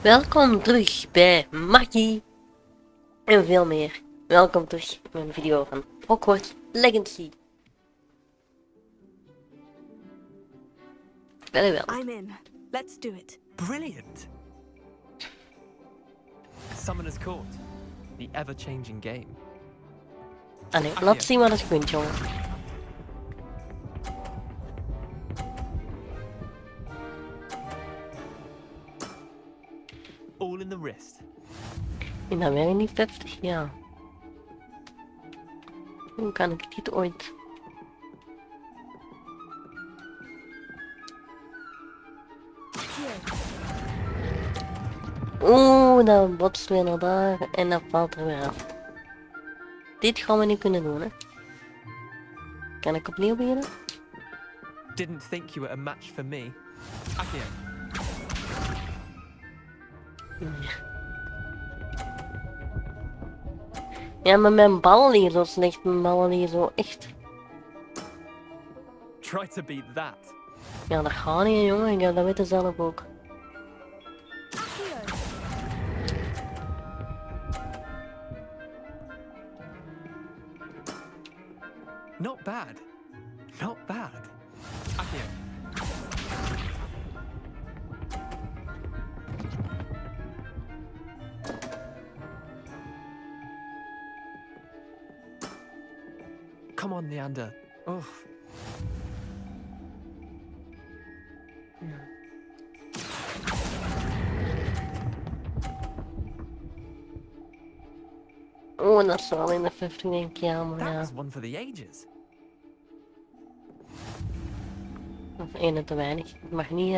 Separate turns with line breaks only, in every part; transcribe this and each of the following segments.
Welkom terug bij Magie en veel meer. Welkom terug bij een video van Hogwarts Legacy. Very well.
I'm in. Let's do it.
Brilliant! Summoner's Court, the ever-changing game.
Allee, laat zien wat het kunt, jongen.
All in the wrist.
En dan weer niet 50 jaar. Hoe kan ik dit ooit? Oeh, dan botst weer naar daar en dan valt er weer af. Dit gaan we niet kunnen doen, hè. Kan ik opnieuw beginnen?
Didn't think you were a match for me. Accio.
Ja, maar mijn bal hier zo slecht, mijn bal hier zo echt.
Try to beat that.
Ja, dat gaat niet, jongen. Ja, dat weten ze zelf ook.
Not bad. Not bad. Accio. Come on, Leander. Oh.
Oeh, dat is wel in de 50 denk ik, ja, maar
That
ja.
was one for the ages.
Dat is één te weinig. Ik mag niet,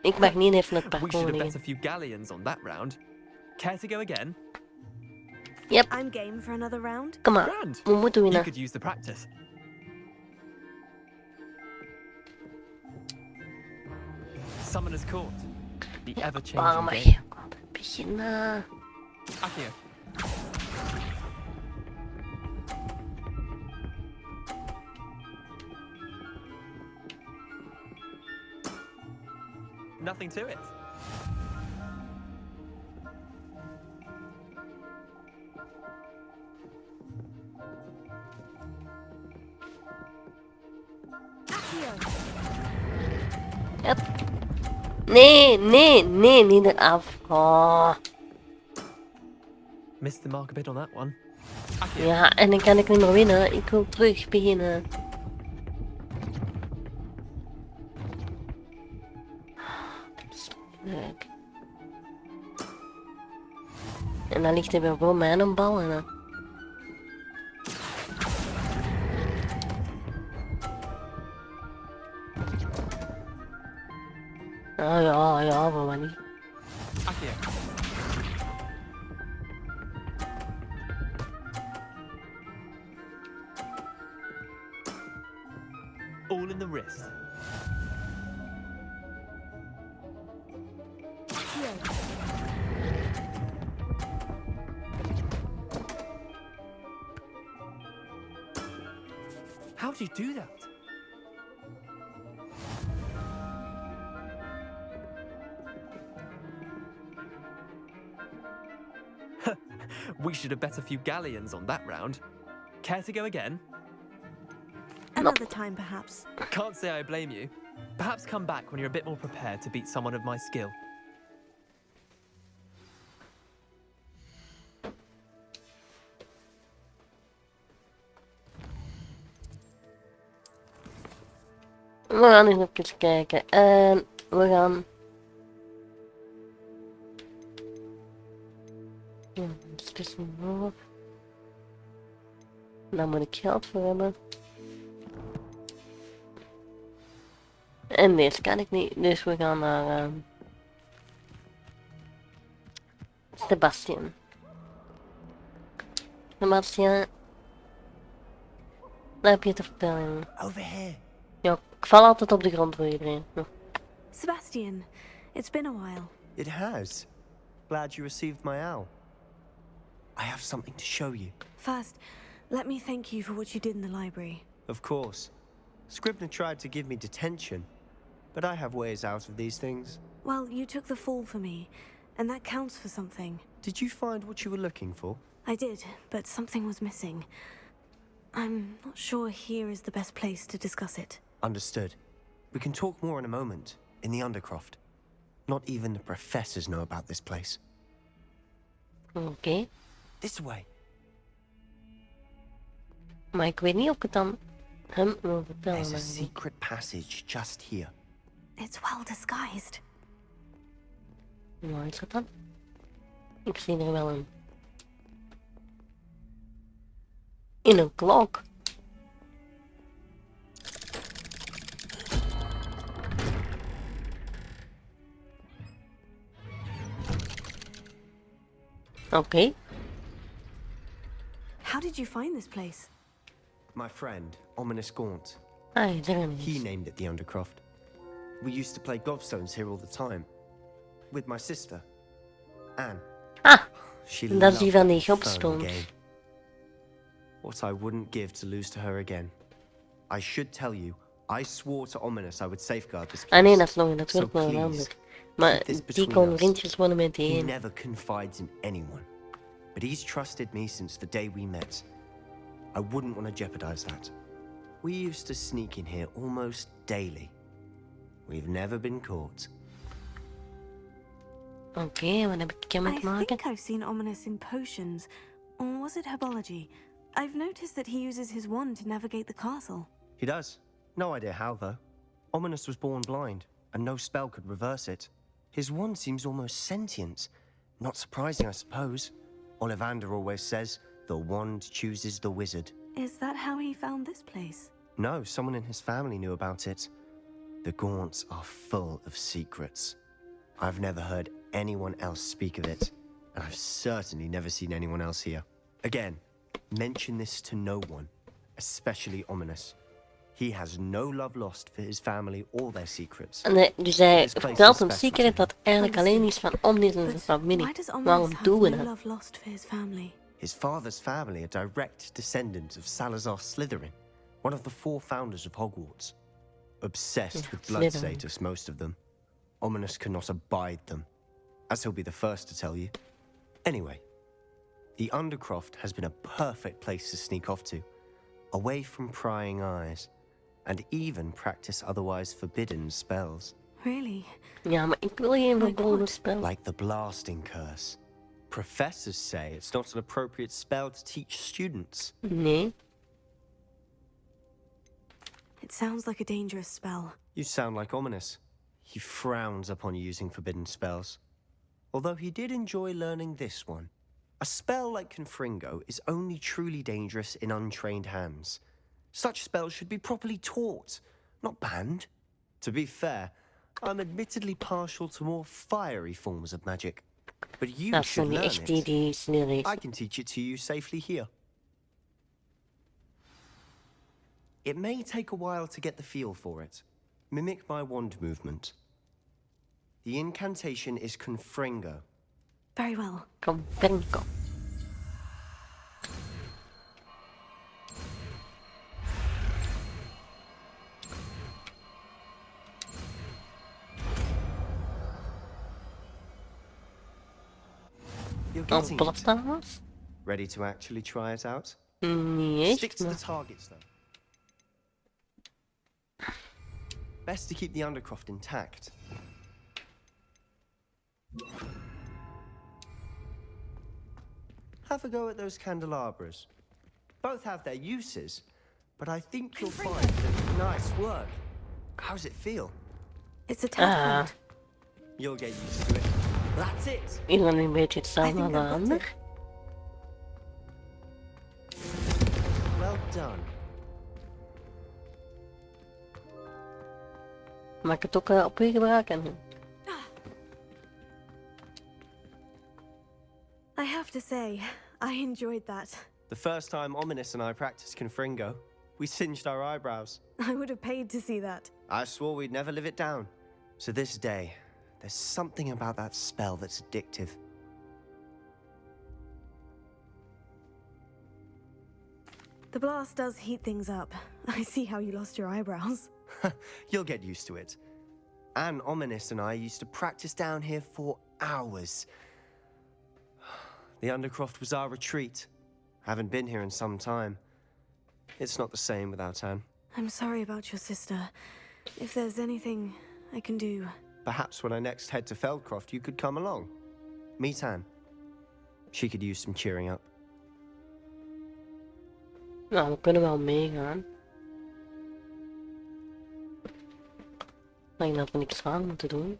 Ik mag niet even het
We
parcours
should have bet
liggen.
a few galleons on that round. Care to go again?
Yep,
I'm game for another round.
kom maar.
Grand.
We moeten
You
winnen.
could use the practice. Summoner's Court, the
Waarom
ever-changing
mag
game.
je ook altijd beginnen?
Accio. Nothing to it.
Accio.
Yep. Nee, nee, nee, niet eraf. Oh.
Missed the mark a bit on that one. Accio.
Ja, en dan kan ik niet meer winnen. Ik wil terug beginnen. Dat is leuk. En dan ligt er weer voor mij een bal en dan... Ah ja, ja, waarom niet?
Accio. All in the wrist.
Accio.
How do you do that? We should have bet a few galleons on that round. Care to go again?
Another time, perhaps.
Can't say I blame you. Perhaps come back when you're a bit more prepared to beat someone of my skill.
We gaan eens even kijken. En we gaan... Ja, het is een hoog. Daar moet ik geld voor hebben. En deze kan ik niet, dus we gaan naar Sebastian. Sebastian, wat heb je te vertellen?
Over here.
Ja, ik val altijd op de grond voor iedereen. Ja.
Sebastian, it's been a while.
It has. Glad you received my owl. I have something to show you.
First, let me thank you for what you did in the library.
Of course. Scribner tried to give me detention. but I have ways out of these things.
Well, you took the fall for me, and that counts for something.
Did you find what you were looking for?
I did, but something was missing. I'm not sure here is the best place to discuss it.
Understood. We can talk more in a moment, in the Undercroft. Not even the professors know about this place.
Oké.
This way.
Maar ik weet niet of ik het dan hem wil vertellen.
There's a
eigenlijk.
secret passage just here.
It's well disguised.
Waar is dat dan? Ik zie er wel een. In een klok. Oké.
How did you find this place?
My friend, Ominous Gaunt.
Ah, daar is.
He named it the Undercroft. We used to play gobstones here all the time. With my sister, Anne.
Ah,
She
dat is die
loved
van die
that phone
gobstones.
game. What I wouldn't give to lose to her again. I should tell you, I swore to Ominous I would safeguard this place.
Ah nee, dat is nog dat
So
wordt wel
please,
anders. Maar
keep this
die
between
kon
us.
vriendjes worden met die
He
een.
never confides in anyone. But he's trusted me since the day we met. I wouldn't want to jeopardize that. We used to sneak in here almost daily. We've never been caught.
Oké, wat heb ik ermee
I
te maken?
think I've seen Ominous in potions. Or was it herbology? I've noticed that he uses his wand to navigate the castle.
He does. No idea how, though. Ominous was born blind, and no spell could reverse it. His wand seems almost sentient. Not surprising, I suppose. Ollivander always says, the wand chooses the wizard.
Is that how he found this place?
No, someone in his family knew about it. The Gaunts are full of secrets. I've never heard anyone else speak of it, and I've certainly never seen anyone else here. Again, mention this to no one, especially Ominous. He has no love lost for his family or their secrets.
En dus hij
This place
vertelt
is
een
special
secret
to
dat eigenlijk alleen is van Omnis en zijn
But
familie.
why does
Waarom
Ominous
doen we
have no
dat?
love lost for his family?
His father's family are direct descendants of Salazar Slytherin, one of the 4 founders of Hogwarts. Obsessed
Yeah,
with blood
Slytherin.
status, most of them. Ominous cannot abide them, as he'll be the first to tell you. Anyway, the Undercroft has been a perfect place to sneak off to, away from prying eyes, and even practice otherwise forbidden spells,
Really?
Ja, maar ik wil geen verboden spel.
like the blasting curse. Professors say it's not an appropriate spell to teach students.
Nee.
It sounds like a dangerous spell.
You sound like Ominous. He frowns upon using forbidden spells. Although he did enjoy learning this one. A spell like Confringo is only truly dangerous in untrained hands. Such spells should be properly taught, not banned. To be fair, I'm admittedly partial to more fiery forms of magic. But you
Dat
should
zijn die
learn
echt
it.
die sneeuw is.
I can teach it to you safely here. It may take a while to get the feel for it. Mimic my wand movement. The incantation is Confringo.
Very well.
Kom, Bernko.
You're
Oh,
getting
wat
it.
dat was?
Ready to actually try it out?
Niet
Stick
echt,
to the
maar...
targets, though. Best to keep the Undercroft intact. Have a go at those candelabras. Both have their uses, but I think you'll find that nice work. How's it feel?
It's a
Ah.
tadpole.
You'll get used to it. That's it.
Iedereen een beetje hetzelfde
I
als
think
de
I've got
ander.
Well done.
Mag ik het ook op u gebruiken?
I have to say, I enjoyed that.
The first time Ominous and I practiced Confringo, we singed our eyebrows.
I would have paid to see that.
I swore we'd never live it down. To this day, there's something about that spell that's addictive.
The blast does heat things up. I see how you lost your eyebrows.
You'll get used to it. Anne, Ominous, and I used to practice down here for hours. The Undercroft was our retreat. Haven't been here in some time. It's not the same without Anne.
I'm sorry about your sister. If there's anything I can do...
Perhaps when I next head to Feldcroft, you could come along. Meet Anne. She could use some cheering up.
Nou, we kunnen wel meegaan. Ik denk dat we niks aan moeten doen.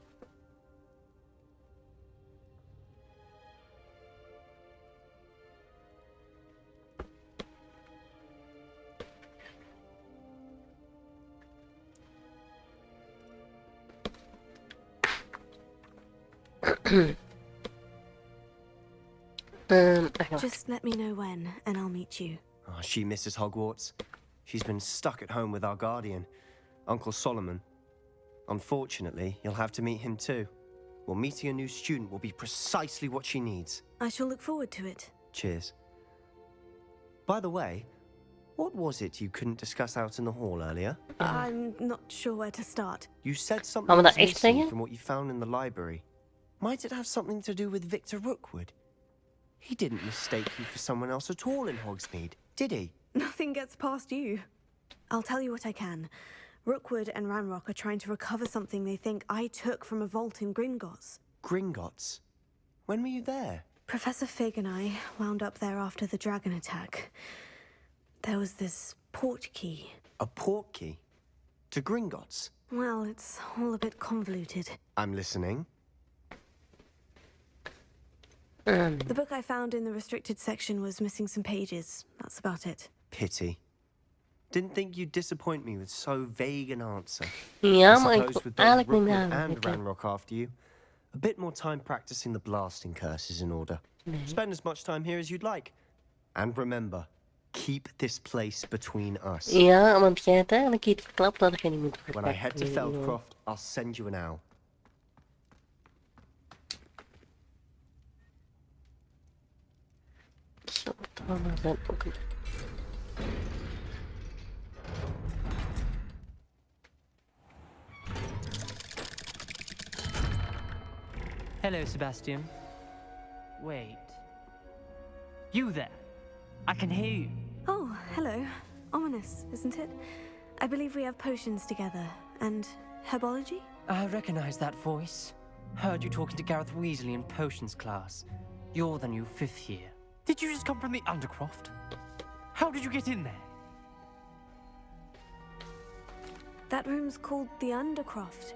Just let me know when, and I'll meet you.
Oh, she misses Hogwarts. She's been stuck at home with our guardian, Uncle Solomon. Unfortunately, you'll have to meet him too. Well, meeting a new student will be precisely what she needs.
I shall look forward to it.
Cheers. By the way, what was it you couldn't discuss out in the hall earlier?
I'm not sure where to start.
You said something
Gaan we
was
dat echt
missing
zeggen?
from what you found in the library. Might it have something to do with Victor Rookwood? He didn't mistake you for someone else at all in Hogsmeade, did he?
Nothing gets past you. I'll tell you what I can. Rookwood and Ranrock are trying to recover something they think I took from a vault in Gringotts.
Gringotts? When were you there?
Professor Fig and I wound up there after the dragon attack. There was this port key.
A port key? To Gringotts?
Well, it's all a bit convoluted.
I'm listening.
The book I found in the restricted section was missing some pages. That's about it.
Pity. Didn't think you'd disappoint me with so vague an answer.
Ja,
I
maar ik
suppose
wil
with both
eigenlijk niet
Rookwood
nadenken.
and Ranrock after you, a bit more time practicing the blasting curse is in order. Spend as much time here as you'd like. And remember, keep this place between us.
Ja, want jij hebt eigenlijk iets verklapt dat je niet moet
When I head to
verklappen.
Feldcroft, I'll send you an owl.
Zo, dan zijn ook een...
Hello, Sebastian. Wait. You there? I can hear you.
Oh, hello. Ominous, isn't it? I believe we have potions together. And herbology?
I recognize that voice. Heard you talking to Gareth Weasley in potions class. You're the new 5th year. Did you just come from the Undercroft? How did you get in there?
That room's called the Undercroft.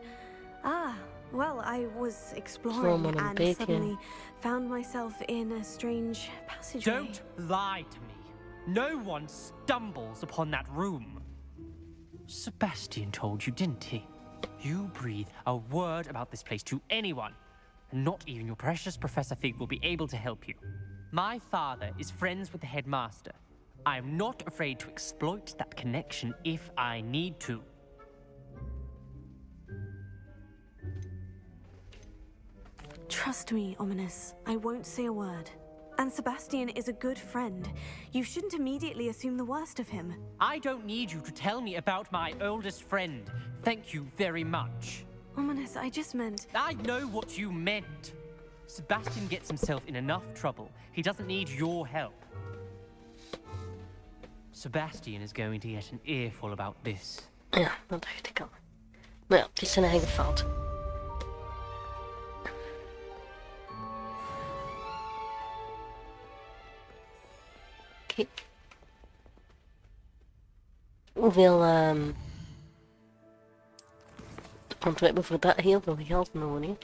Ah, well, I was exploring
Roman
and
bacon.
suddenly found myself in a strange passageway.
Don't lie to me. No one stumbles upon that room. Sebastian told you, didn't he? You breathe a word about this place to anyone, and not even your precious Professor Fig will be able to help you. My father is friends with the headmaster. I am not afraid to exploit that connection if I need to.
Trust me, Ominous. I won't say a word. And Sebastian is a good friend. You shouldn't immediately assume the worst of him.
I don't need you to tell me about my oldest friend. Thank you very much.
Ominous, I just meant...
I know what you meant. Sebastian gets himself in enough trouble. He doesn't need your help. Sebastian is going to get an earful about this.
Ja, dat dacht ik al. Maar ja, het is zijn eigen fout. Oké. Hoeveel, want we hebben voor dat heel veel geld nodig.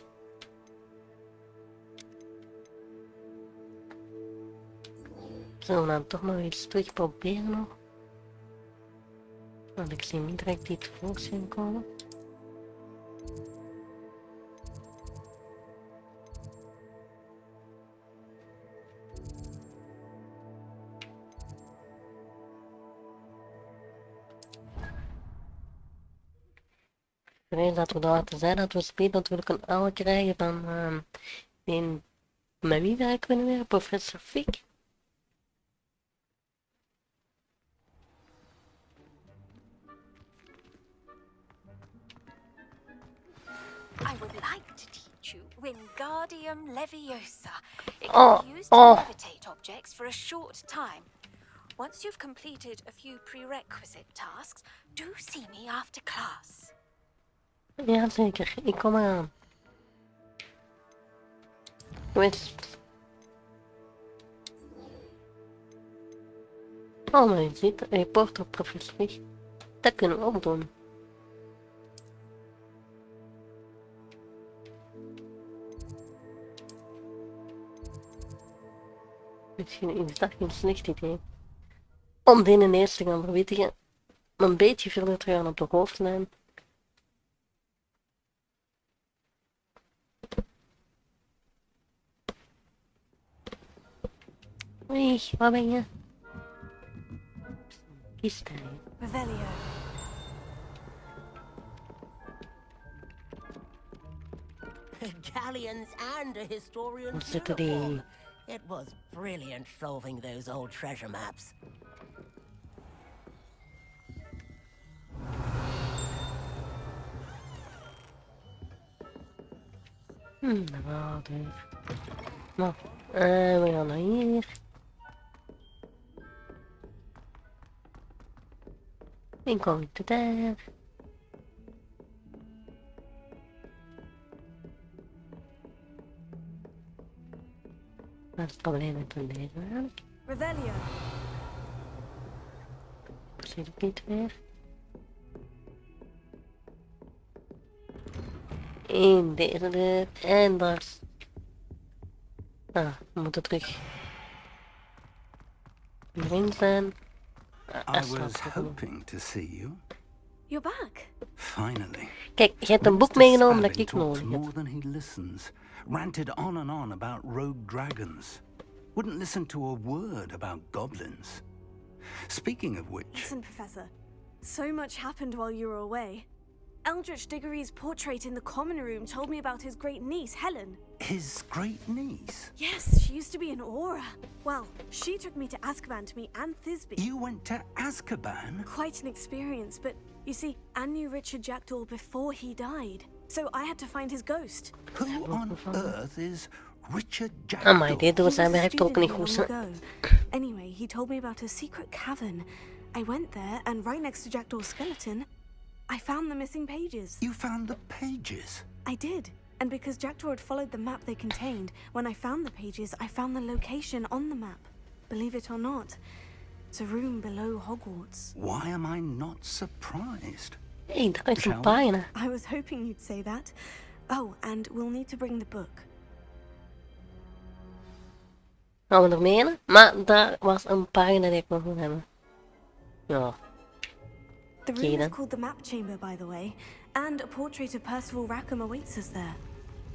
Zullen we dan toch nog eens terug proberen nog? Want ik zie niet direct iets voorschijn komen. Ik weet dat we laten zijn dat we speed natuurlijk een oude krijgen van met wie werken we nu weer? Professor Fig.
I would like to teach you Wingardium Leviosa. It
Oh,
can be used to
oh.
levitate objects for a short time. Once you've completed a few prerequisite tasks, do see me after class.
Ja, zeker. Ik kom eraan. Wist. Oh, maar je ziet, reporter professor. Dat kunnen we ook doen. Misschien is dat geen slecht idee. Om die in eerst te gaan verwittigen. Een beetje verder te gaan op de hoofdlijn. Oei, waar ben je? Kies hij.
Revelio.
Galleons and a historian's
Wat zitten die?
uniform. It was brilliant solving those old treasure maps.
Nou, nou, we gaan naar hier. En kom ik daar. Waar is het probleem met deze eigenlijk?
Revelio.
Zie ik niet meer. In deze deur. En daar. Ah, we moeten terug. Erin zijn.
I was hoping to see you.
You're back.
Finally.
Kijk, je hebt een boek
Mr.
meegenomen dat
Spavin
ik nodig
talks
heb.
more than he listens. Ranted on and on about rogue dragons. Wouldn't listen to a word about goblins. Speaking of which,
Listen, Professor. So much happened while you were away. Eldritch Diggory's portrait in the common room told me about his great niece, Helen.
his great niece.
Yes, she used to be an Aura. Well, she took me to Azkaban to meet Anne Thisbe.
You went to Azkaban?
Quite an experience, but you see, Anne knew Richard Jackdaw before he died. So I had to find his ghost.
Who on earth is Richard Jackdaw?
Amai, dit doen zijn
He was a
werkt ook niet
student
goed.
long
Hè?
ago. Anyway, he told me about a secret cavern. I went there, and right next to Jackdaw's skeleton, I found the missing pages.
You found the pages?
I did. And because Jackdaw had followed the map they contained, when I found the pages, I found the location on the map. Believe it or not, it's a room below Hogwarts.
Why am I not surprised?
Hé, daar is
Shall
een
we?
pagina.
I was hoping you'd say that. Oh, and we'll need to bring the book.
Gaan we er mee in? Maar daar was een pagina die ik nog moet hebben. Ja.
The
Okay,
room is
then.
called the Map Chamber, by the way, and a portrait of Percival Rackham awaits us there.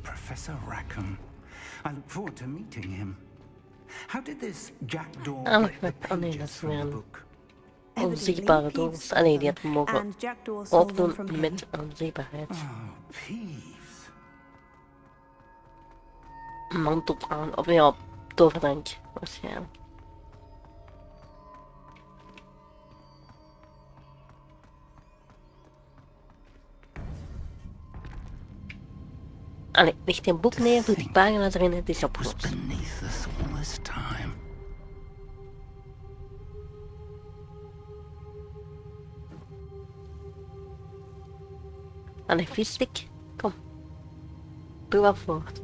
Professor Rackham. I look forward to meeting him. How did this Jackdaw
Ah,
get the
oh nee, dat
pages
is
from
weer
the
een
book?
onzichtbare doos. Ah nee, die had we mogen
and Jackdaw stole them
opdoen
from him.
met onzichtbaarheid.
Oh, Peeves.
Mantel aan, of ja, toverdank, waarschijnlijk. Allee, ligt een boek neer, doet die pagina's erin, het is
Was
opgelost.
beneath us all this time.
Allee, visstick, kom. Doe wat voort.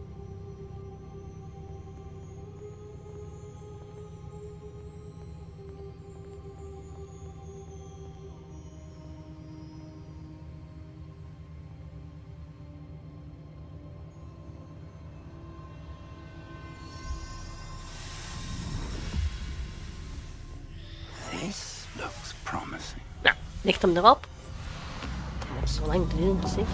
This looks promising.
Nou, ligt hem erop. Dat is zo lang duren, zeg.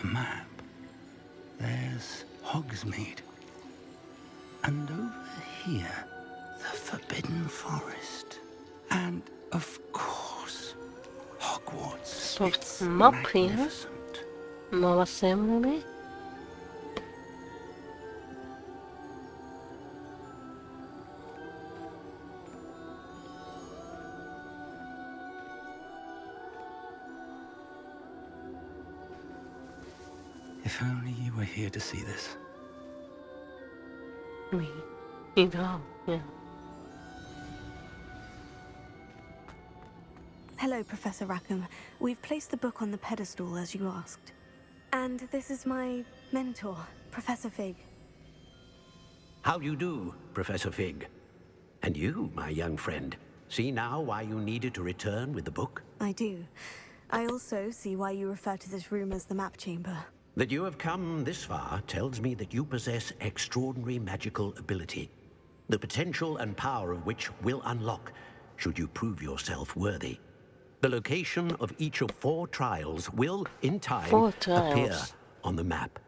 A map. Hogsmeade. And over here, the Forbidden Forest. And, of course, Hogwarts.
Soort
It's
map hier.
magnificent.
Maar wat zijn we ermee?
If only you were here to see this.
Nee. Ideaal, ja.
Hello, Professor Rackham. We've placed the book on the pedestal as you asked. And this is my mentor, Professor Fig.
How do you do, Professor Fig? And you, my young friend, see now why you needed to return with the book?
I do. I also see why you refer to this room as the map chamber.
That you have come this far tells me that you possess extraordinary magical ability, the potential and power of which will unlock should you prove yourself worthy. The location of each of 4 trials will, in time,
4 trials.
appear on the map.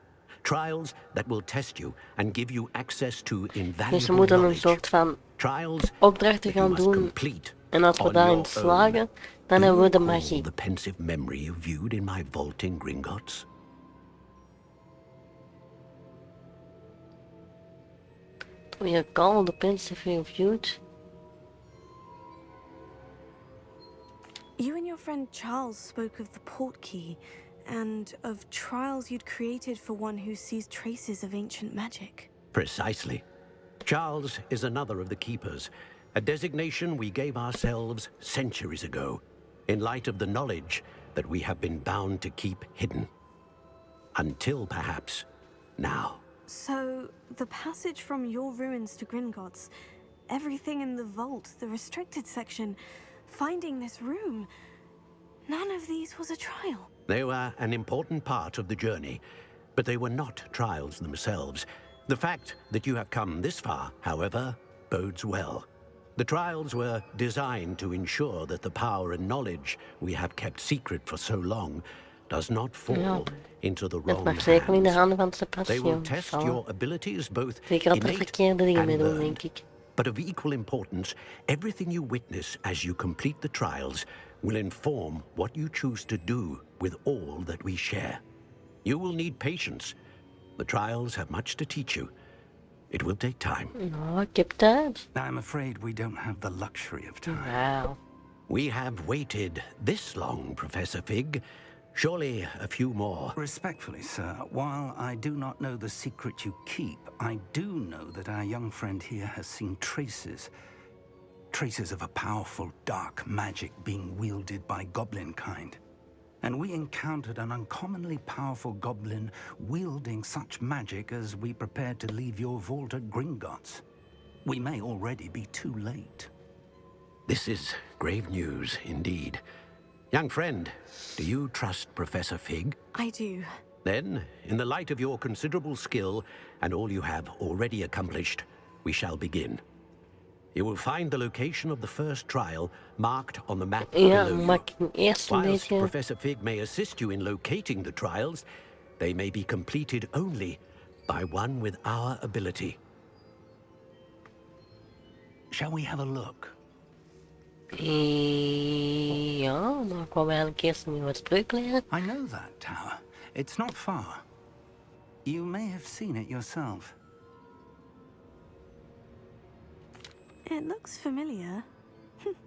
Trials that will test you and give you access to
Dus we
invaluable
moeten een
knowledge.
soort van
Trials
opdrachten
that you
gaan
must
doen.
complete
En als we
on
daarin
your
slagen,
own.
dan
Do
hebben we
you
de
recall
magie.
the pensive memory you viewed in my vault in Gringotts?
We recall the pensive reviewed.
You and your friend Charles spoke of the port key and of trials you'd created for one who sees traces of ancient magic.
Precisely. Charles is another of the keepers, a designation we gave ourselves centuries ago, in light of the knowledge that we have been bound to keep hidden. Until perhaps now.
So, the passage from your ruins to Gringotts, everything in the vault, the restricted section, finding this room, none of these was a trial.
They were an important part of the journey, but they were not trials themselves. The fact that you have come this far, however, bodes well. The trials were designed to ensure that the power and knowledge we have kept secret for so long does not fall into the
Het
wrong
mag zeker niet in de
hands.
handen van
They
Sebastian
will test
vallen.
your abilities both
Zeker dat er
innate
verkeerde dingen mee
and
doen,
learned.
denk ik.
But of equal importance, everything you witness as you complete the trials will inform what you choose to do with all that we share. You will need patience. The trials have much to teach you. It will take time.
Nou, ik heb tijd.
I'm afraid we don't have the luxury of time.
Wauw.
We have waited this long, Professor Fig. Surely a few more.
Respectfully, sir, while I do not know the secret you keep, I do know that our young friend here has seen traces. Traces of a powerful dark magic being wielded by goblin kind. And we encountered an uncommonly powerful goblin wielding such magic as we prepared to leave your vault at Gringotts. We may already be too late.
This is grave news indeed. Young friend, do you trust Professor Fig?
I do.
Then, in the light of your considerable skill and all you have already accomplished, we shall begin. You will find the location of the first trial marked on the map
Ja,
below you.
maak ik eerst een
Whilst
beetje...
Professor Fig may assist you in locating the trials, they may be completed only by one with our ability.
Shall we have a look?
Ja, maar ik wou eigenlijk eerst nu wat spreuk leren.
I know that tower. It's not far. You may have seen it yourself.
It looks familiar.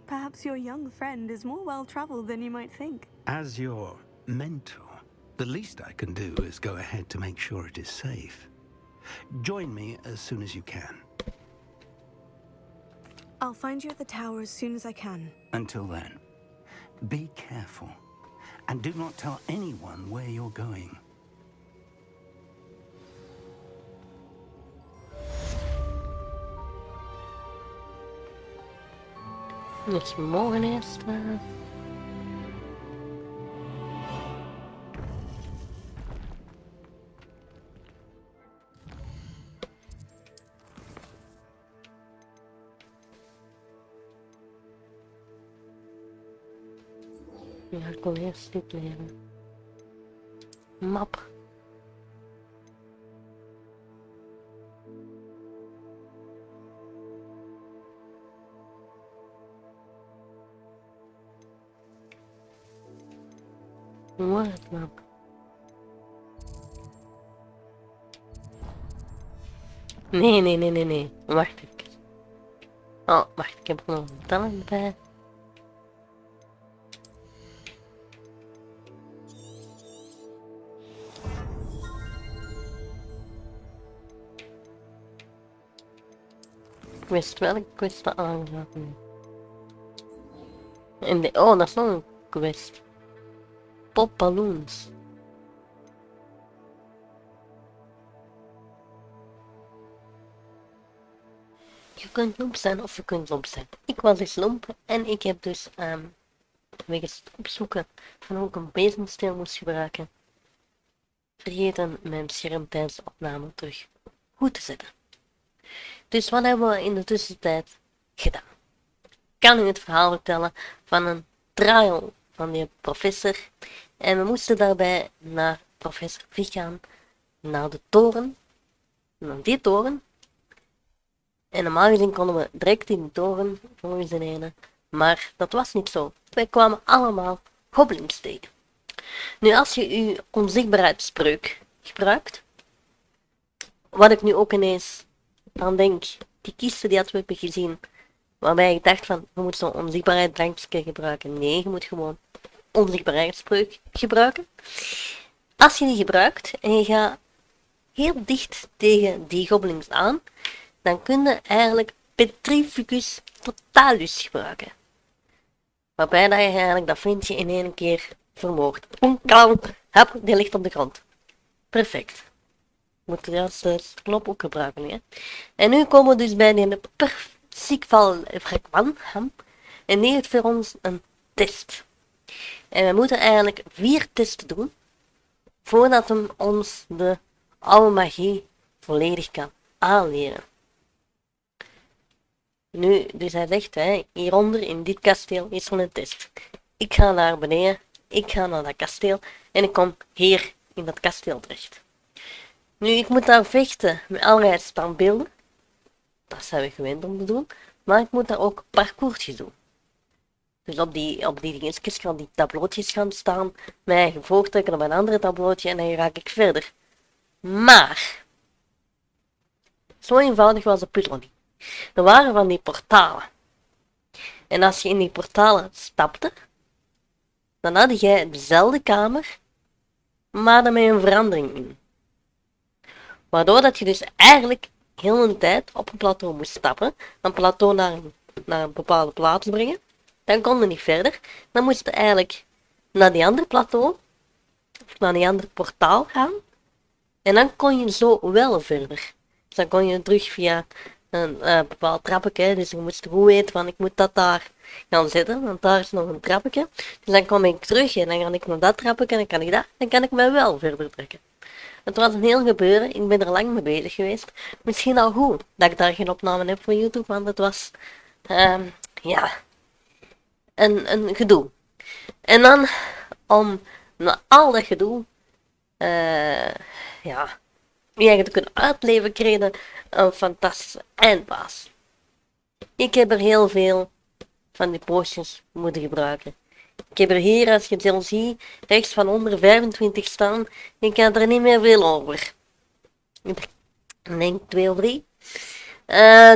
Perhaps your young friend is more well-traveled than you might think.
As your mentor, the least I can do is go ahead to make sure it is safe. Join me as soon as you can.
I'll find you at the tower as soon as I can.
Until then, be careful. And do not tell anyone where you're going.
Dus morgen eerst... Ja, ik wil eerst dit leren. Map. Wat nou? Nee. Wacht even. Oh, wacht, ik heb er nog een talent bij. Ik wist welke quest dat aangaat nu. En de, oh, dat is nog een quest. Pop balloons. Je kunt lomp zijn of je kunt lomp zijn. Ik was dus lomp en ik heb dus wegens het opzoeken van hoe ik een bezemsteel moest gebruiken, vergeten mijn scherm tijdens de opname terug goed te zetten. Dus wat hebben we in de tussentijd gedaan? Ik kan u het verhaal vertellen van een trial van die professor. En we moesten daarbij naar professor V gaan, naar de toren, naar die toren. En normaal gezien konden we direct in de toren, volgens de ene. Maar dat was niet zo. Wij kwamen allemaal goblins tegen. Nu, als je uw onzichtbaarheidsspreuk gebruikt, wat ik nu ook ineens aan denk, die kisten die hadden we gezien, waarbij ik dacht van, je moet zo'n onzichtbaarheidsdrankje gebruiken. Nee, je moet gewoon onzichtbaarheidsspreuk gebruiken. Als je die gebruikt en je gaat heel dicht tegen die goblins aan, dan kun je eigenlijk Petrificus totalus gebruiken. Waarbij dat je eigenlijk dat vindje in één keer vermoordt. Hap, die ligt op de grond. Perfect. Moet de juiste knop ook gebruiken nu, hè. En nu komen we dus bij die ziekval van. En die heeft voor ons een test. En we moeten eigenlijk 4 testen doen, voordat hem ons de oude magie volledig kan aanleren. Nu, dus hij zegt, hè, hieronder in dit kasteel is er een test. Ik ga naar beneden, ik ga naar dat kasteel en ik kom hier in dat kasteel terecht. Nu, ik moet daar vechten met allerlei standbeelden. Dat zijn we gewend om te doen. Maar ik moet daar ook parcoursjes doen. Dus op die dingetjes gaan die tableautjes gaan staan, mijn eigen voortrekken op een andere tableautje en dan raak ik verder. Maar, zo eenvoudig was de puzzel niet. Er waren van die portalen. En als je in die portalen stapte, dan had jij dezelfde kamer, maar dan met een verandering in. Waardoor dat je dus eigenlijk heel een tijd op een plateau moest stappen, een plateau naar een bepaalde plaats brengen. Dan kon je niet verder. Dan moest je eigenlijk naar die andere plateau, of naar die andere portaal gaan. En dan kon je zo wel verder. Dus dan kon je terug via een bepaald trappetje. Dus je moest goed weten van ik moet dat daar gaan zetten, want daar is nog een trappetje. Dus dan kom ik terug en dan ga ik naar dat trappetje en dan kan ik dat. Dan kan ik mij wel verder trekken. Het was een heel gebeuren. Ik ben er lang mee bezig geweest. Misschien al goed dat ik daar geen opname heb voor YouTube, want het was ja, een gedoe. En dan, om na al dat gedoe, ja, eigenlijk te kunnen uitleven, kreeg je een fantastische eindbaas. Ik heb er heel veel van die potions moeten gebruiken. Ik heb er hier, als je het al ziet, rechts van onder 25 staan. Ik had er niet meer veel over. Ik denk 2 of 3.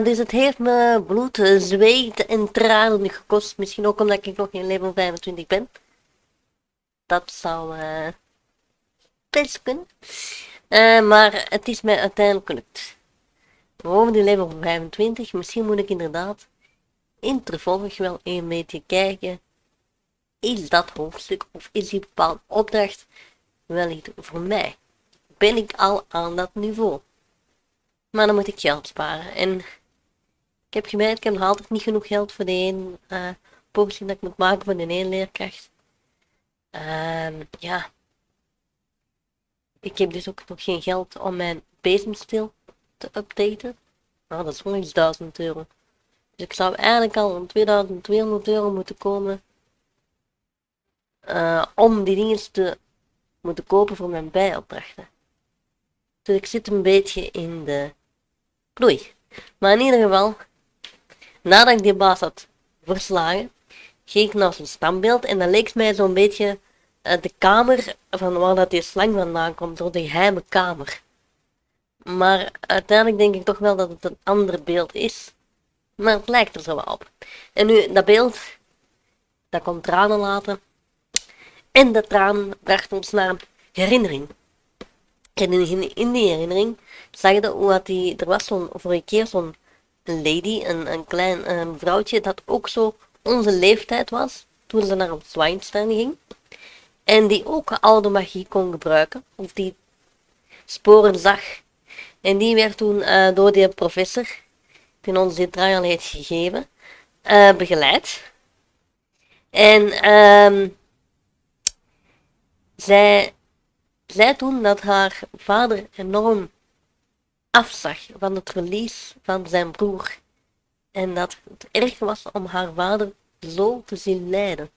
Dus het heeft me bloed, zweet en tranen gekost. Misschien ook omdat ik nog geen level 25 ben. Dat zou best kunnen. Maar het is mij uiteindelijk gelukt. Boven die level 25. Misschien moet ik inderdaad in het vervolg wel een beetje kijken. Is dat hoofdstuk of is die bepaalde opdracht wellicht voor mij? Ben ik al aan dat niveau? Maar dan moet ik geld sparen. En ik heb gemerkt, ik heb nog altijd niet genoeg geld voor de één poging dat ik moet maken voor de één leerkracht. Ja. Ik heb dus ook nog geen geld om mijn bezemsteel te updaten. Nou, dat is nog eens 1000 euro. Dus ik zou eigenlijk al om 2200 euro moeten komen. Om die dingen te moeten kopen voor mijn bijopdrachten. Dus ik zit een beetje in de knoei. Maar in ieder geval, nadat ik die baas had verslagen, ging ik naar zijn standbeeld en dan leek het mij zo'n beetje de kamer van waar dat die slang vandaan komt, door de geheime kamer. Maar uiteindelijk denk ik toch wel dat het een ander beeld is. Maar het lijkt er zo wel op. En nu, dat beeld, dat kon tranen laten. En dat traan bracht ons naar een herinnering. En in die herinnering zag je hoe dat er was vorige keer zo'n lady, een klein vrouwtje, dat ook zo onze leeftijd was, toen ze naar een Zwijnstein ging. En die ook oude magie kon gebruiken, of die sporen zag. En die werd toen door die professor, die ons dit trial heeft gegeven, begeleid. En zij zei toen dat haar vader enorm afzag van het verlies van zijn broer. En dat het erg was om haar vader zo te zien lijden.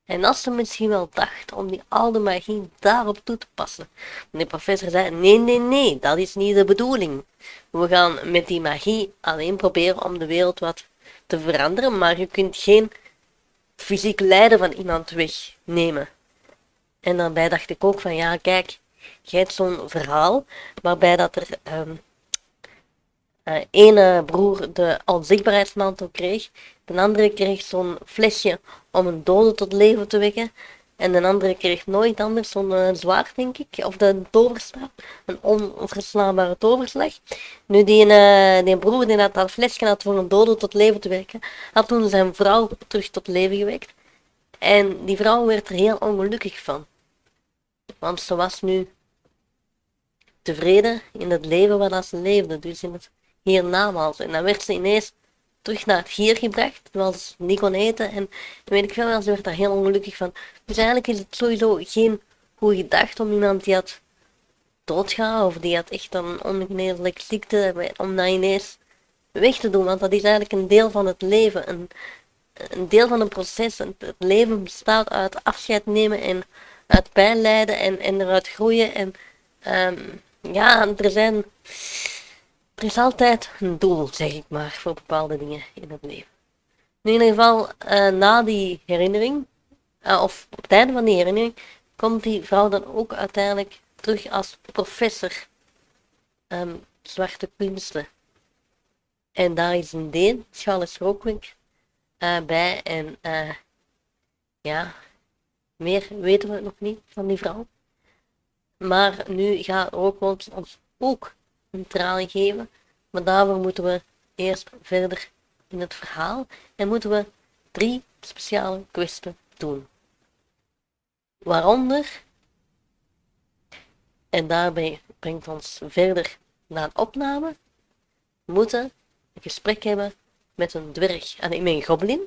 En als ze misschien wel dacht om die oude magie daarop toe te passen. En de professor zei, nee, dat is niet de bedoeling. We gaan met die magie alleen proberen om de wereld wat te veranderen, maar je kunt geen fysiek lijden van iemand wegnemen. En daarbij dacht ik ook van, ja kijk, je hebt zo'n verhaal waarbij dat er ene broer de onzichtbaarheidsmantel kreeg, de andere kreeg zo'n flesje om een dode tot leven te wekken, en de andere kreeg nooit anders zo'n zwaard, denk ik, of de toverstaaf, een onverslaanbare toverslag. Nu, die broer die dat flesje had voor een dode tot leven te wekken, had toen zijn vrouw terug tot leven gewekt. En die vrouw werd er heel ongelukkig van. Want ze was nu tevreden in het leven wat ze leefde, dus in het hiernamaals. En dan werd ze ineens terug naar het hier gebracht, terwijl ze niet kon eten. En weet ik veel wel, ze werd daar heel ongelukkig van. Dus eigenlijk is het sowieso geen goede gedachte om iemand die had doodgaan, of die had echt een ongeneeslijke ziekte, om dat ineens weg te doen. Want dat is eigenlijk een deel van het leven, een deel van een proces. Het leven bestaat uit afscheid nemen en uit pijn lijden en eruit groeien. En ja, er is altijd een doel, zeg ik maar, voor bepaalde dingen in het leven. In ieder geval, na die herinnering, of op het einde van die herinnering, komt die vrouw dan ook uiteindelijk terug als professor zwarte kunsten. En daar is een Deen, Charles Rookwink, bij. En ja, meer weten we nog niet van die vrouw. Maar nu gaat Rookwink ons ook een tralie geven. Maar daarvoor moeten we eerst verder in het verhaal. En moeten we 3 speciale questen doen. Waaronder, en daarbij brengt ons verder naar een opname, moeten een gesprek hebben met een dwerg, met een goblin,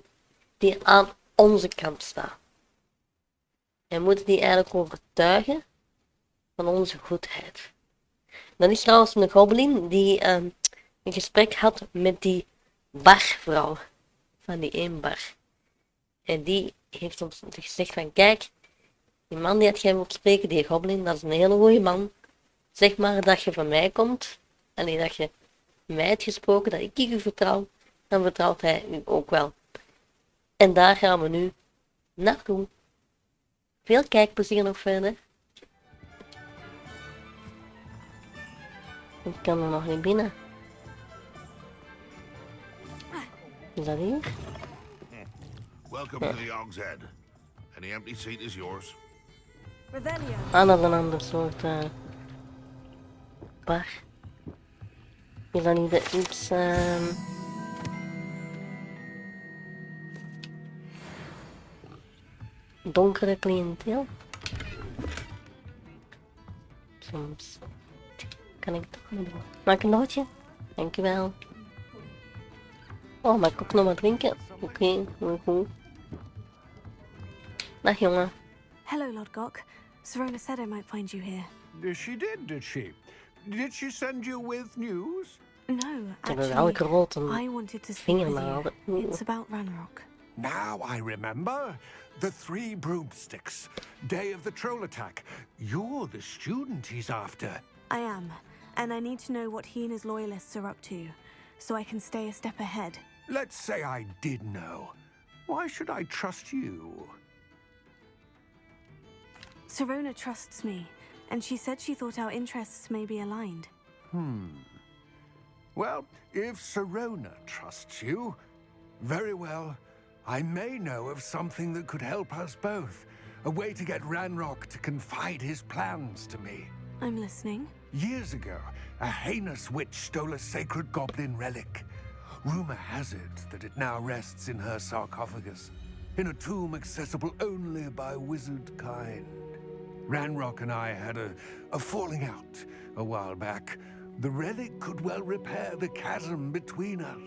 die aan onze kant staat. En moeten die eigenlijk overtuigen van onze goedheid. Dan is trouwens een goblin die een gesprek had met die barvrouw van die één bar. En die heeft ons gezegd van, kijk, die man die jij wilt spreken, die goblin, dat is een hele goede man. Zeg maar dat je van mij komt, en dat je mij hebt gesproken, dat ik u vertrouw, dan vertrouwt hij u ook wel. En daar gaan we nu naartoe. Veel kijkplezier nog verder. Ik kan er nog niet binnen. Is dat hier?
Welcome to the Og's Head. Any empty seat is yours.
Revelio.
Ah, dat is een ander soort bar. Is dat niet de iets donkere cliënteel? Soms kan ik toch niet doen. Maak een nootje? Dankjewel. Oh, mag ik ook nog wat drinken? Oké, goed. Dag jongen.
Hello, Lord Gok. Serona said I might find you here.
She did she? Did she send you with news?
No,
Ik heb wel rood
I
en
wanted to speak with
vingernaald.
you. It's about Ranrock.
Now I remember. The 3 broomsticks. Day of the troll attack. You're the student he's after.
I am, and I need to know what he and his loyalists are up to, so I can stay a step ahead.
Let's say I did know. Why should I trust you?
Serona trusts me, and she said she thought our interests may be aligned.
Well, if Serona trusts you, very well. I may know of something that could help us both. A way to get Ranrock to confide his plans to me.
I'm listening.
Years ago, a heinous witch stole a sacred goblin relic. Rumor has it that it now rests in her sarcophagus, in a tomb accessible only by wizard kind. Ranrock and I had a falling out a while back. The relic could well repair the chasm between us.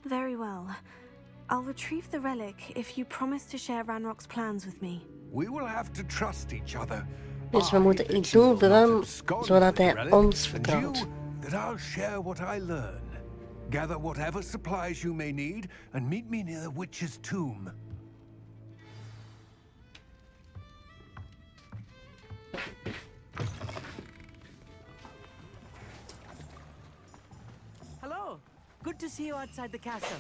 Very well. I'll retrieve the relic if you promise to share Ranrock's plans with me.
We will have to trust each other.
Dus we moeten iets doen voor hem, zodat hij ons vertrouwt.
That I'll share what I learn. Gather whatever supplies you may need and meet me near the witch's tomb.
Hello. Good to see you outside the castle.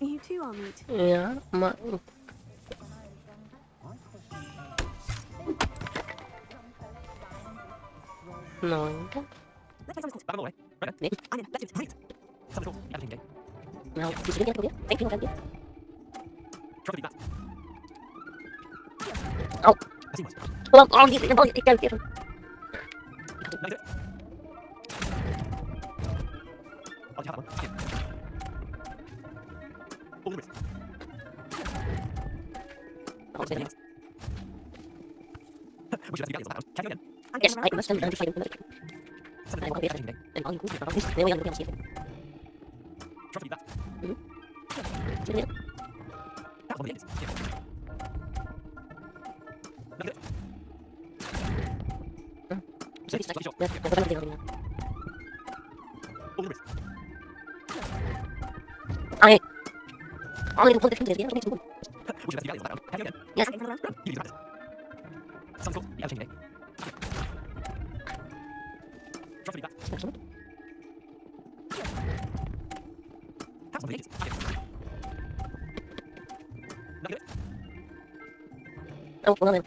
You too, Amit.
Ja, maar... Nou, ja. Nee. Nou, die is er niet aan. Ik vind het niet. Au. Oh, die bal, ik kan het even. Yes, I must have identified him. I will be affected. And all you do is about this. Then we are going to see it. I only to pull the fingers. Yes. Oh, well then.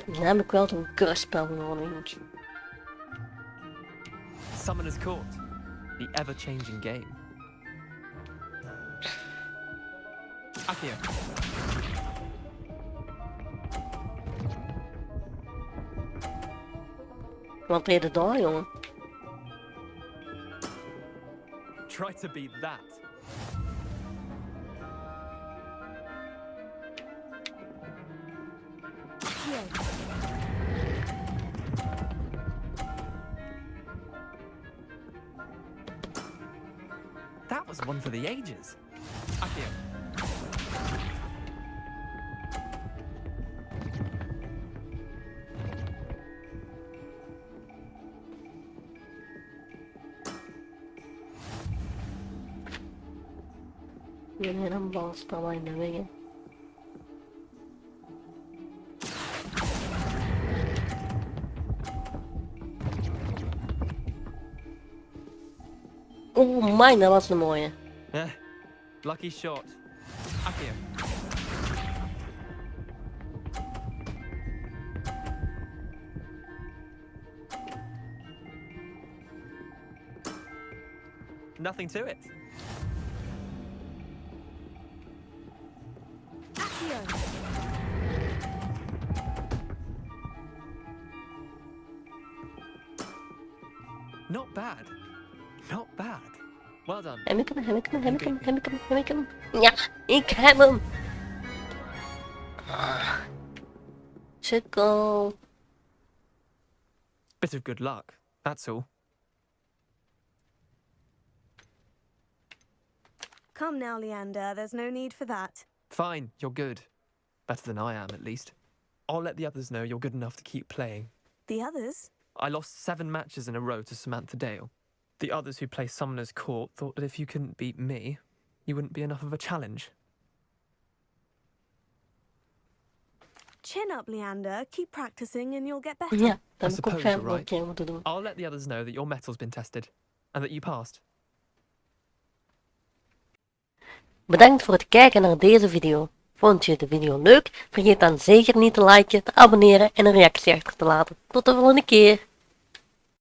Dan heb ik wel zo'n kustspel nodig.
Summoner's Court, the ever-changing game. Akio.
Wat ben je daar, jongen?
Try to beat that. That was one for the ages. Akio.
Viene un boss para vaina, ¿ve? Oh, mijn, dat was een mooie.
Lucky shot. Akio. Nothing to it. Not bad. Not bad. Well done.
Heb ik hem. Ja, ik heb hem. Sukkel.
Bit of good luck, that's all.
Come now, Leander. There's no need for that.
Fine, you're good. Better than I am, at least. I'll let the others know you're good enough to keep playing.
The others?
I lost 7 matches in a row to Samantha Dale. The others who play Summoner's Court thought that if you couldn't beat me, you wouldn't be enough of a challenge.
Chin up, Leander. Keep practicing and you'll get better.
Ja, dat
I
heb ik ook
suppose
graag
you're
nog een
right.
keer moeten doen.
I'll let the others know that your metal's been tested and that you passed.
Bedankt voor het kijken naar deze video. Vond je de video leuk? Vergeet dan zeker niet te liken, te abonneren en een reactie achter te laten. Tot de volgende keer!